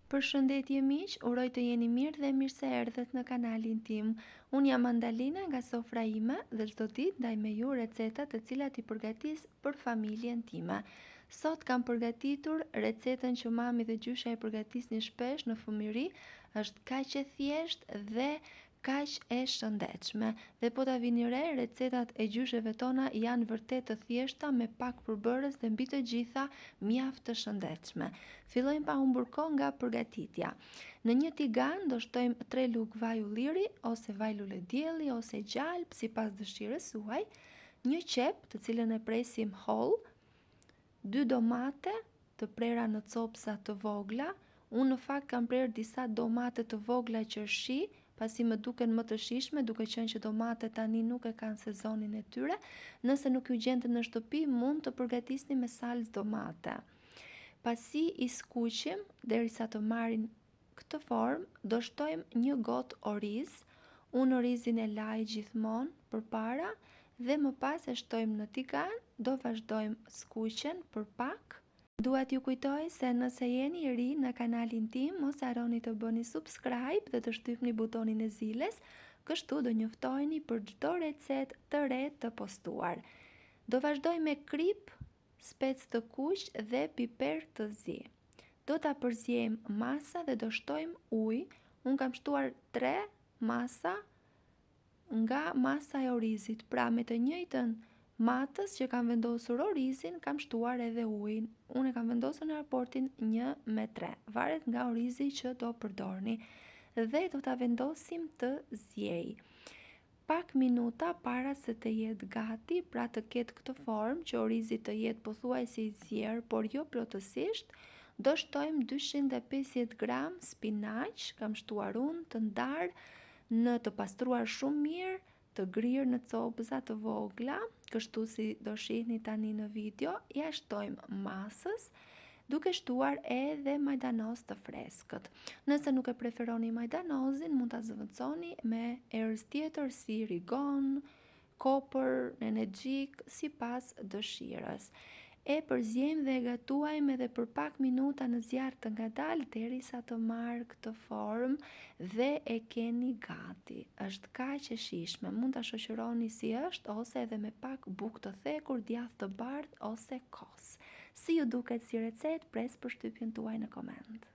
Përshëndetje miq, uroj të jeni mirë dhe mirë se erdhët në kanalin tim. Unë jam Andalina nga sofra ime dhe çdo ditë ndaj me ju receta të cilat i përgatis për familjen time. Sot kam përgatitur recetën që mami dhe gjysha e përgatisnin shpesh në fëmijëri, është kaq e thjeshtë dhe kaq e shëndetshme. Dhe po ta vini re, recetat e gjysheve tona janë vërtet të thjeshta me pak përbërës dhe mbi të gjitha mjaft të shëndetshme. Fillojmë pa humbur kohë nga përgatitja. Në një tigan do shtojmë 3 lugë vaj ulliri ose vaj lule dielli ose gjalp sipas dëshirës suaj, një qep të cilën e presim holl, 2 domate të prera në copsa të vogla. Unë në fakt kam prerë disa domate të vogla qershi, pasi më duken më të shishme, duke qenë që domatet tani nuk e kanë sezonin e tyre. Nëse nuk ju gjente në shtëpi, mund të përgatisni me salcë domate. Pasi i skuqim derisa të marrin këtë formë, do shtojmë një gotë oriz. Unë orizin e laj gjithmonë përpara dhe më pas e shtojmë në tigan. Do vazhdojmë skuqjen për pak. Dua t'ju kujtoj se nëse jeni i ri në kanalin tim, mos harroni të bëni subscribe dhe të shtypni butonin e ziles, kështu do njoftoheni për çdo recetë të re të postuar. Do vazhdoj me krip, spec të kuq dhe piper të zi. Do ta përziejmë masa dhe do shtojmë ujë. Unë kam shtuar 3 masa nga masa e orizit, pra me të njëjtën matës që kam vendosur orizin, kam shtuar edhe ujin. Unë e kam vendosur në raportin 1:3, varet nga orizi që do përdorni. Dhe do ta vendosim të ziej. Pak minuta para se të jetë gati, pra të ketë këtë formë që orizi të jetë pothuajse i zier, por jo plotësisht, do shtojmë 250 gram spinaq, kam shtuar unë të ndarë në të pastruar shumë mirë, të grirë në copëza të vogla, kështu si do shihni tani në video. Ja shtojmë masës, duke shtuar edhe majdanos të freskët. Nëse nuk e preferoni majdanozin, mund ta zëvendësoni me erëz tjetër si rigon, kopër, nenegjik, sipas dëshirës. E përziejmë dhe e gatuajmë edhe për pak minuta në zjarr të ngadalë derisa të marrë këtë formë dhe e keni gati. Është kaq e shijshme, mund ta shoqëroni si është ose edhe me pak bukë të thekur, djathë të bardhë ose kos. Si ju duket si recetë, pres përshtypjen tuaj në koment.